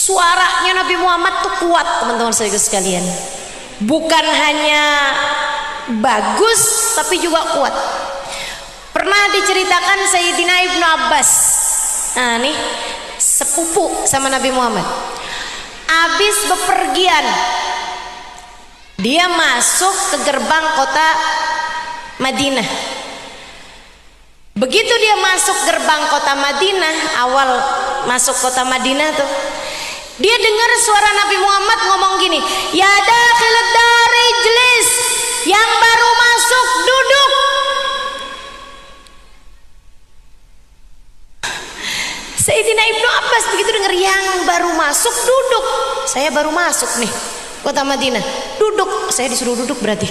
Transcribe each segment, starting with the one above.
Suaranya Nabi Muhammad tuh kuat, teman-teman sekalian. Bukan hanya bagus tapi juga kuat. Pernah diceritakan Sayyidina Ibnu Abbas, nah nih sepupu sama Nabi Muhammad, habis bepergian dia masuk ke gerbang kota Madinah. Begitu dia masuk gerbang kota Madinah, awal masuk kota Madinah tuh, dia dengar suara Nabi Muhammad ngomong gini, ya dakhilat dar ijlis, yang baru masuk duduk. Sayyidina Ibnu Abbas begitu dengar yang baru masuk duduk, saya baru masuk nih kota Madinah, duduk, saya disuruh duduk berarti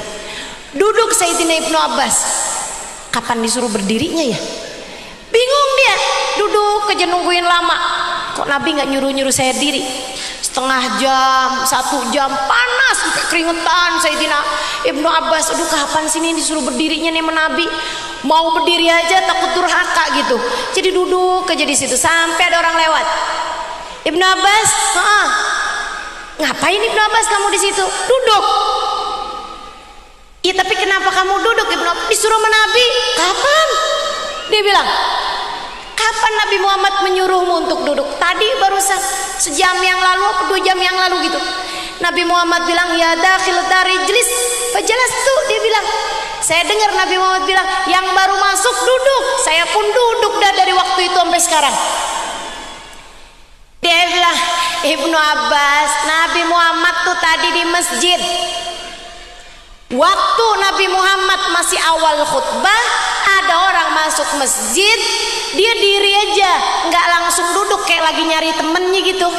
duduk. Sayyidina Ibnu Abbas kapan disuruh berdirinya ya, bingung dia, duduk aja nungguin lama, kok Nabi nggak nyuruh saya diri. Setengah jam, 1 jam, panas sampai keringetan Sayyidina Ibnu Abbas. Aduh, kapan sini disuruh berdirinya nih Nabi, mau berdiri aja takut durhaka gitu, jadi duduk aja di situ sampai ada orang lewat. Ibnu Abbas, ngapain Ibnu Abbas kamu di situ? Duduk. Ya tapi kenapa kamu duduk Ibnu Abbas? Disuruh Nabi. Kapan? Dia bilang, kapan Nabi Muhammad menyuruhmu untuk duduk? Tadi barusan sejam yang lalu atau 2 jam yang lalu gitu. Nabi Muhammad bilang, ya dakhil dari ijlis fajalas tuh. Dia bilang, saya dengar Nabi Muhammad bilang yang baru masuk duduk. Saya pun duduk dah dari waktu itu sampai sekarang. Dia bilang, Ibnu Abbas, Nabi Muhammad tuh tadi di masjid. Waktu Nabi Muhammad masih awal khutbah, ada orang masuk masjid, dia diri aja, nggak langsung duduk kayak lagi nyari temennya gitu.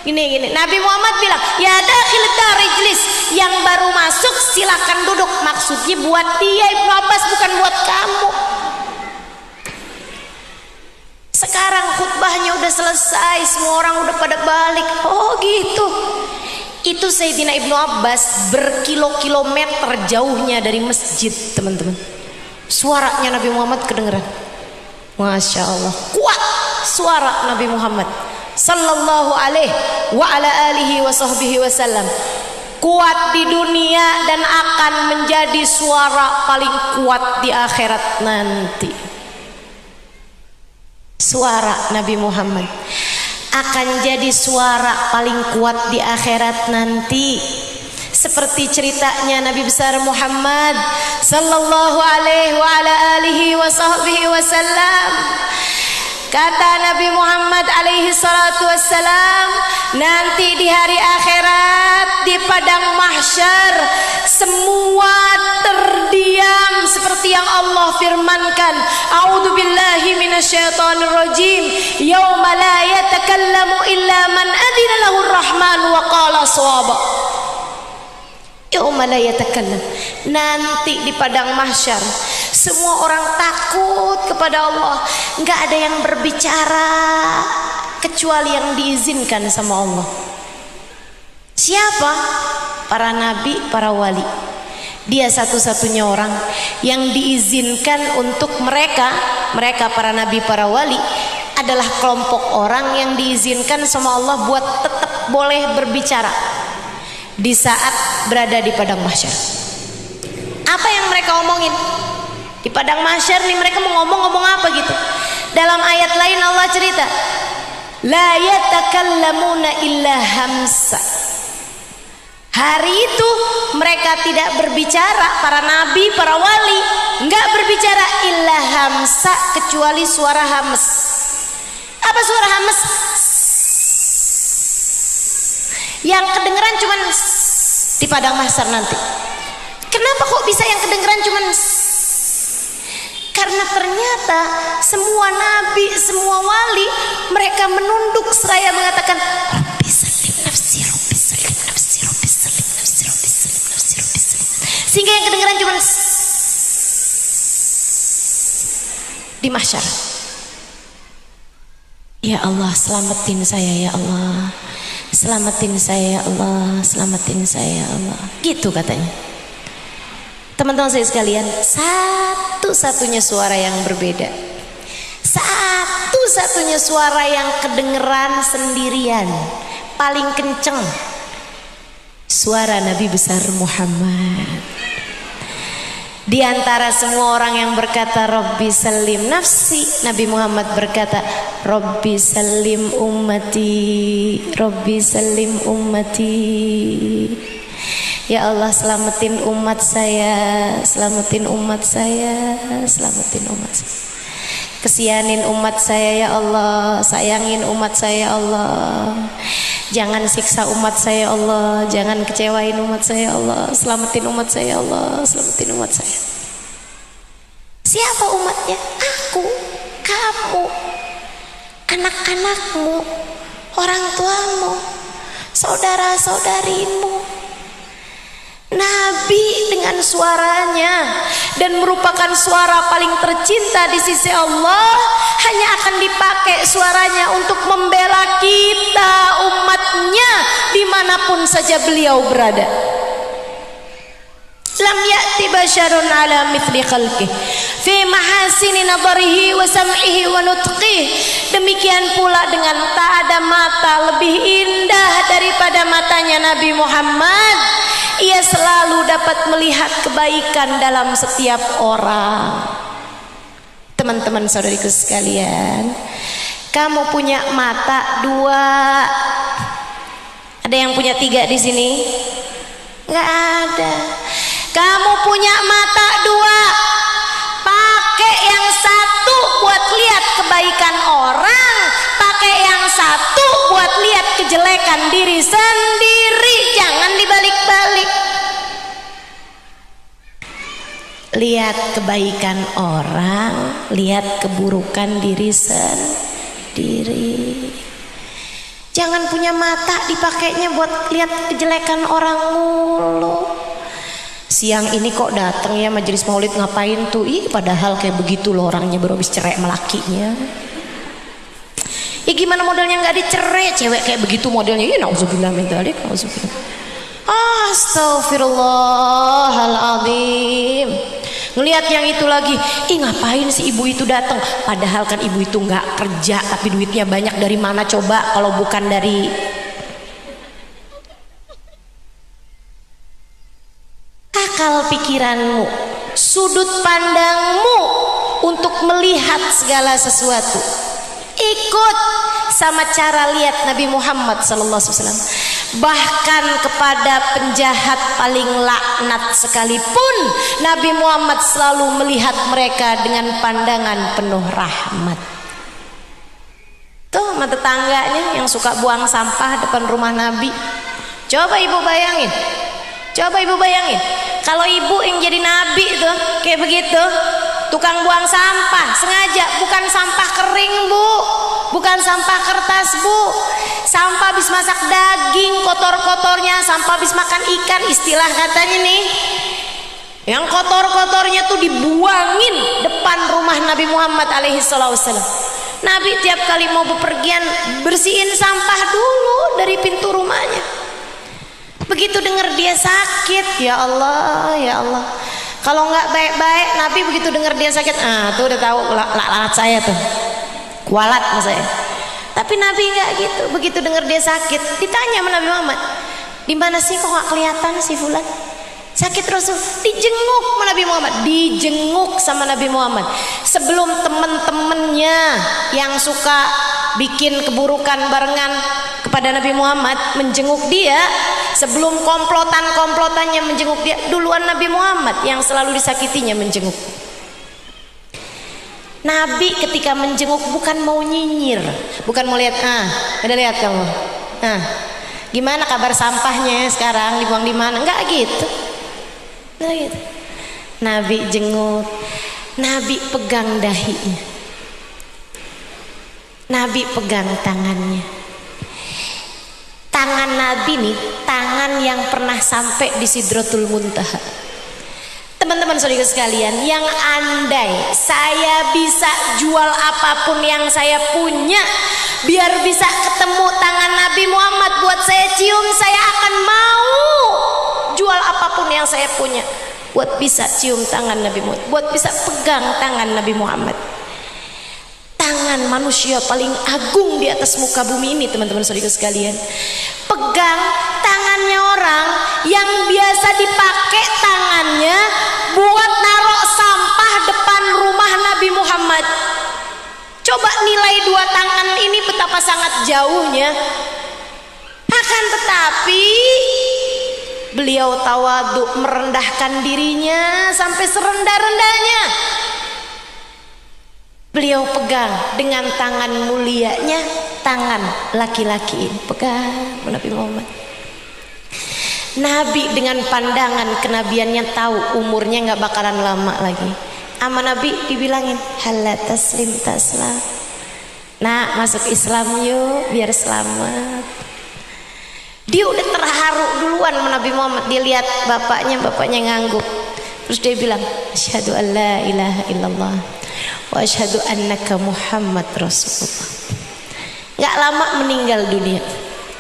Gini, Nabi Muhammad bilang, ya dakhil dar ijlis, yang baru masuk silakan duduk. Maksudnya buat dia Ibnu Abbas, bukan buat kamu. Sekarang khutbahnya udah selesai, semua orang udah pada balik. Oh gitu. Itu Sayyidina Ibnu Abbas berkilo-kilometer jauhnya dari masjid, teman-teman. Suaranya Nabi Muhammad kedengeran. Masya Allah, kuat suara Nabi Muhammad sallallahu alaihi wa ala alihi wa sahbihi wasallam. Kuat di dunia dan akan menjadi suara paling kuat di akhirat nanti. Suara Nabi Muhammad akan jadi suara paling kuat di akhirat nanti, seperti ceritanya Nabi besar Muhammad sallallahu alaihi wa ala alihi wa sahbihi wasallam. Kata Nabi Muhammad alaihi salatu wassalam, nanti di hari akhirat di padang mahsyar semua terdiam seperti yang Allah firmankan, a'udzubillahi minasyaitonirrajim, yauma la yatakallamu illa man adzina lahu rahman wa qala shawaba. Yauma la yatakallam, nanti di padang mahsyar semua orang takut kepada Allah, nggak ada yang berbicara kecuali yang diizinkan sama Allah. Siapa? Para nabi, para wali. Dia satu-satunya orang yang diizinkan untuk mereka para nabi, para wali adalah kelompok orang yang diizinkan sama Allah buat tetap boleh berbicara di saat berada di padang mahsyar. Apa yang mereka omongin di padang mahsyar nih? Mereka mau ngomong apa gitu? Dalam ayat lain Allah cerita, la yatakallamuna illa hamsa. Hari itu mereka tidak berbicara, para nabi, para wali nggak berbicara illa hamsa, kecuali suara hams. Apa suara hams? Yang kedengeran cuman di padang mahsyar nanti. Kenapa kok bisa yang kedengeran cuman? Karena ternyata semua nabi, semua wali, mereka menunduk seraya mengatakan, Rabbi salim nafsi, Rabbi salim nafsi, Rabbi salim nafsi, Rabbi salim nafsi, Rabbi salim. Sehingga yang kedengeran cuman di mahsyar. Ya Allah, selamatin saya ya Allah. Selamatin saya ya Allah, selamatin saya ya Allah. Gitu katanya. Teman-teman saya sekalian, satu-satunya suara yang berbeda, satu-satunya suara yang kedengeran sendirian paling kenceng suara Nabi besar Muhammad. Di antara semua orang yang berkata Rabbi salim nafsi, Nabi Muhammad berkata Rabbi salim ummati, Rabbi salim ummati. Ya Allah, selamatin umat saya, selamatin umat saya, selamatin umat saya. Kesianin umat saya ya Allah, sayangin umat saya ya Allah. Jangan siksa umat saya ya Allah, jangan kecewain umat saya ya Allah, selamatin umat saya ya Allah, selamatin umat saya. Siapa umatnya? Aku, kamu, anak-anakmu, orang tuamu, saudara-saudarimu. Nabi dengan suaranya dan merupakan suara paling tercinta di sisi Allah hanya akan dipakai suaranya untuk membela kita umatnya dimanapun saja beliau berada. Lam ya'ti basyarun ala mithli khalqih fi mahasini nadarihi wa sam'ihi wa nutqih. Demikian pula dengan tak ada mata lebih indah daripada matanya Nabi Muhammad. Ia selalu dapat melihat kebaikan dalam setiap orang. Teman-teman saudariku sekalian, kamu punya mata 2. Ada yang punya 3 di sini? Nggak ada. Kamu punya mata 2, pakai yang satu buat lihat kebaikan orang, pakai yang satu buat lihat kejelekan diri sendiri. Jangan dibalik-balik. Lihat kebaikan orang, lihat keburukan diri sendiri. Jangan punya mata dipakainya buat lihat kejelekan orang mulu. Siang ini kok datang ya majelis maulid, ngapain tuh? Ih, padahal kayak begitu loh orangnya, baru habis cerai sama lakinya. Ya gimana modelnya nggak dicerai, cewek kayak begitu modelnya. Ya nauzubillah min dzalik, nauzubillah. Astaghfirullahaladzim. Ngelihat yang itu lagi, ih ngapain sih ibu itu datang? Padahal kan ibu itu nggak kerja tapi duitnya banyak. Dari mana coba kalau bukan dari akal pikiranmu, sudut pandangmu untuk melihat segala sesuatu. Ikut sama cara lihat Nabi Muhammad SAW. Bahkan kepada penjahat paling laknat sekalipun, Nabi Muhammad selalu melihat mereka dengan pandangan penuh rahmat. Tuh sama tetangganya yang suka buang sampah depan rumah Nabi. Coba ibu bayangin, coba ibu bayangin kalau ibu yang jadi Nabi tuh kayak begitu, tukang buang sampah sengaja, bukan sampah kering bu, bukan sampah kertas bu, sampah habis masak daging kotor-kotornya, sampah habis makan ikan, istilah katanya nih, yang kotor-kotornya tuh dibuangin depan rumah Nabi Muhammad alaihi wasallam. Nabi tiap kali mau bepergian bersihin sampah dulu dari pintu rumahnya. Begitu dengar dia sakit, ya Allah, ya Allah. Kalau nggak baik-baik, Nabi begitu dengar dia sakit, tuh udah tahu lalat saya tuh, kualat mas saya. Tapi Nabi nggak gitu. Begitu dengar dia sakit, ditanya sama Nabi Muhammad, di mana sih kok nggak kelihatan si fulan? Sakit Rasul, dijenguk sama Nabi Muhammad, dijenguk sama Nabi Muhammad. Sebelum temen-temennya yang suka bikin keburukan barengan kepada Nabi Muhammad menjenguk dia, sebelum komplotan-komplotannya menjenguk dia, duluan Nabi Muhammad yang selalu disakitinya menjenguk. Nabi ketika menjenguk bukan mau nyinyir, bukan mau lihat, udah lihat kamu, gimana kabar sampahnya sekarang, dibuang di mana, enggak gitu. Gitu. Nabi jenguk, Nabi pegang dahinya, Nabi pegang tangannya. Tangan Nabi nih, tangan yang pernah sampai di Sidratul Muntaha. Teman-teman saudara sekalian, yang andai saya bisa jual apapun yang saya punya biar bisa ketemu tangan Nabi Muhammad buat saya cium, saya akan mau jual apapun yang saya punya buat bisa cium tangan Nabi Muhammad, buat bisa pegang tangan Nabi Muhammad. tangan manusia paling agung di atas muka bumi ini, teman-teman saudara sekalian. Pegang tangannya orang yang biasa dipakai tangannya buat narok sampah depan rumah Nabi Muhammad. Coba nilai dua tangan ini betapa sangat jauhnya. Akan tetapi beliau tawadhu, merendahkan dirinya sampai serendah-rendahnya. Beliau pegang dengan tangan mulianya, tangan laki-laki ini pegang Nabi Muhammad. Nabi dengan pandangan kenabiannya tahu umurnya nggak bakalan lama lagi. Sama Nabi dibilangin, hala taslim taslam. Nah, masuk Islam yuk biar selamat. Dia udah terharu duluan sama Nabi Muhammad. Dia lihat bapaknya ngangguk. Terus dia bilang, asyhadu an la ilaha illallah wa asyhadu annaka Muhammad Rasulullah. Gak lama meninggal dunia.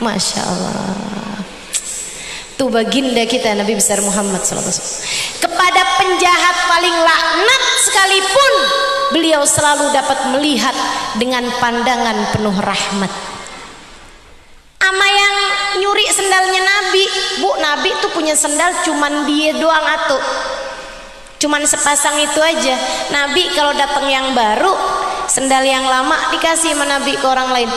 Masya Allah. Tuh baginda kita Nabi besar Muhammad SAW. Kepada penjahat paling laknat sekalipun beliau selalu dapat melihat dengan pandangan penuh rahmat. Ama yang nyuri sendalnya Nabi, Bu, Nabi tuh punya sendal cuman dia doang atuh. Cuman sepasang itu aja. Nabi kalau datang yang baru, sendal yang lama dikasih sama Nabi ke orang lain.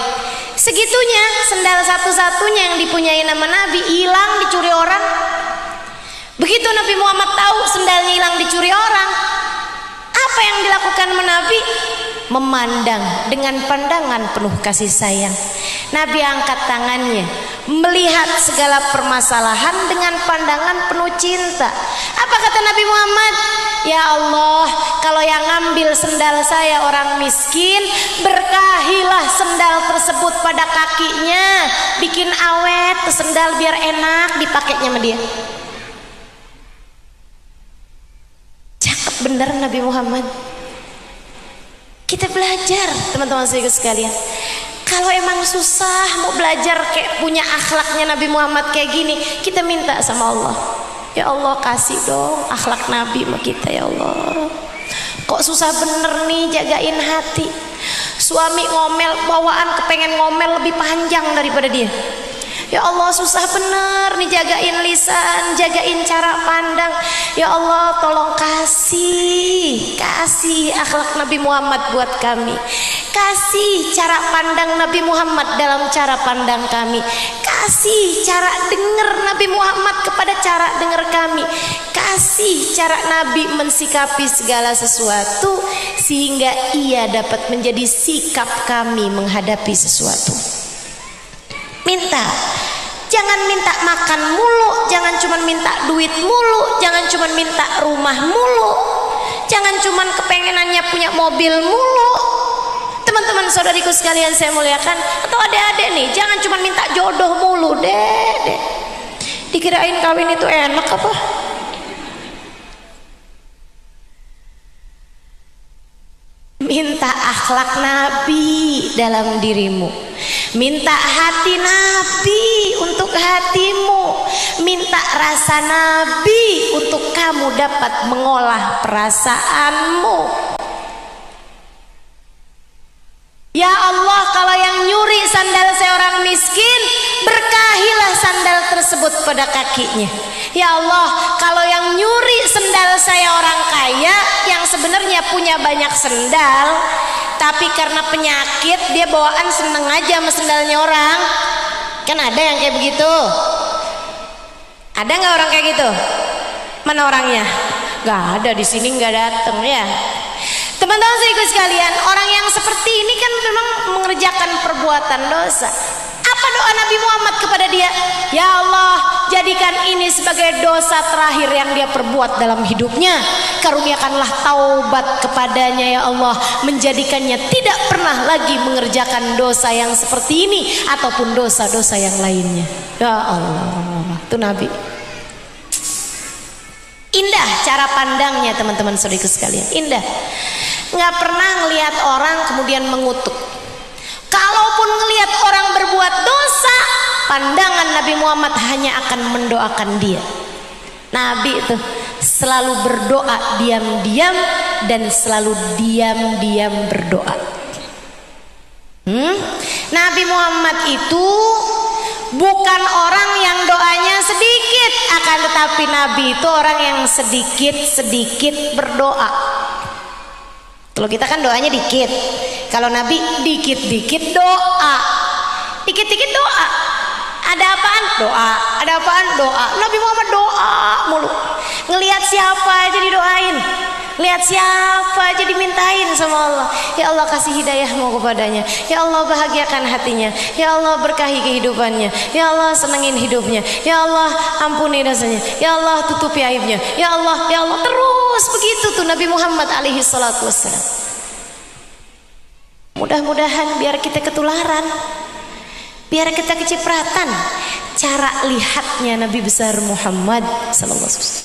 Segitunya sendal satu-satunya yang dipunyai nama Nabi hilang dicuri orang. Begitu Nabi Muhammad tahu sendalnya hilang dicuri orang, apa yang dilakukan sama Nabi? Memandang dengan pandangan penuh kasih sayang. Nabi angkat tangannya, melihat segala permasalahan dengan pandangan penuh cinta. Apa kata Nabi Muhammad? Ya Allah, kalau yang ngambil sendal saya orang miskin, berkahilah sendal tersebut pada kakinya, bikin awet sendal biar enak dipakainya sama dia. Cakep bener Nabi Muhammad. Kita belajar teman-teman sekalian. Kalau emang susah mau belajar kayak punya akhlaknya Nabi Muhammad kayak gini, kita minta sama Allah. Ya Allah kasih dong akhlak Nabi sama kita ya Allah. Kok susah bener nih jagain hati. Suami ngomel, bawaan kepengen ngomel lebih panjang daripada dia. Ya Allah susah bener nih jagain lisan, jagain cara pandang. Ya Allah tolong kasih akhlak Nabi Muhammad buat kami. Kasih cara pandang Nabi Muhammad dalam cara pandang kami. Kasih cara dengar Nabi Muhammad kepada cara dengar kami. Kasih cara Nabi mensikapi segala sesuatu sehingga ia dapat menjadi sikap kami menghadapi sesuatu. Minta, jangan minta makan mulu, jangan cuma minta duit mulu, jangan cuma minta rumah mulu, jangan cuma kepengenannya punya mobil mulu. Teman-teman saudariku sekalian saya muliakan, atau adik-adik nih, jangan cuma minta jodoh mulu deh. Dikirain kawin itu enak apa? Minta akhlak Nabi dalam dirimu. Minta hati Nabi untuk hatimu. Minta rasa Nabi untuk kamu dapat mengolah perasaanmu. Ya Allah, kalau yang nyuri sandal seorang miskin, berkahilah sandal tersebut pada kakinya. Ya Allah, kalau yang nyuri sendal saya orang kaya yang sebenarnya punya banyak sendal, tapi karena penyakit dia bawaan seneng aja sama sendalnya orang. Kan ada yang kayak begitu. Ada nggak orang kayak gitu? Mana orangnya? Nggak ada, di sini nggak datang ya. Teman-teman sekalian, orang yang seperti ini kan memang mengerjakan perbuatan dosa. Apa doa Nabi Muhammad kepada dia? Ya Allah, jadikan ini sebagai dosa terakhir yang dia perbuat dalam hidupnya. Karuniakanlah taubat kepadanya ya Allah, menjadikannya tidak pernah lagi mengerjakan dosa yang seperti ini ataupun dosa-dosa yang lainnya. Ya Allah, itu Nabi. Indah cara pandangnya teman-teman saudariku sekalian, indah. Nggak pernah ngelihat orang kemudian mengutuk. Kalaupun ngelihat orang berbuat dosa, pandangan Nabi Muhammad hanya akan mendoakan dia. Nabi itu selalu berdoa diam-diam dan selalu diam-diam berdoa. Nabi Muhammad itu bukan orang yang doanya sedikit, akan tetapi Nabi itu orang yang sedikit-sedikit berdoa. Kalau kita kan doanya dikit, kalau Nabi dikit-dikit doa, dikit-dikit doa. Ada apaan? Doa. Ada apaan? Doa. Nabi Muhammad doa mulu. Ngelihat siapa aja didoain, lihat siapa aja dimintain sama Allah. Ya Allah kasih hidayahmu kepadanya. Ya Allah bahagiakan hatinya. Ya Allah berkahi kehidupannya. Ya Allah senengin hidupnya. Ya Allah ampuni dosanya. Ya Allah tutupi aibnya. Ya Allah, ya Allah, terus begitu tuh Nabi Muhammad alaihi salatu wassalam. Mudah-mudahan biar kita ketularan, biar kita kecipratan cara lihatnya Nabi besar Muhammad sallallahu alaihi wasallam.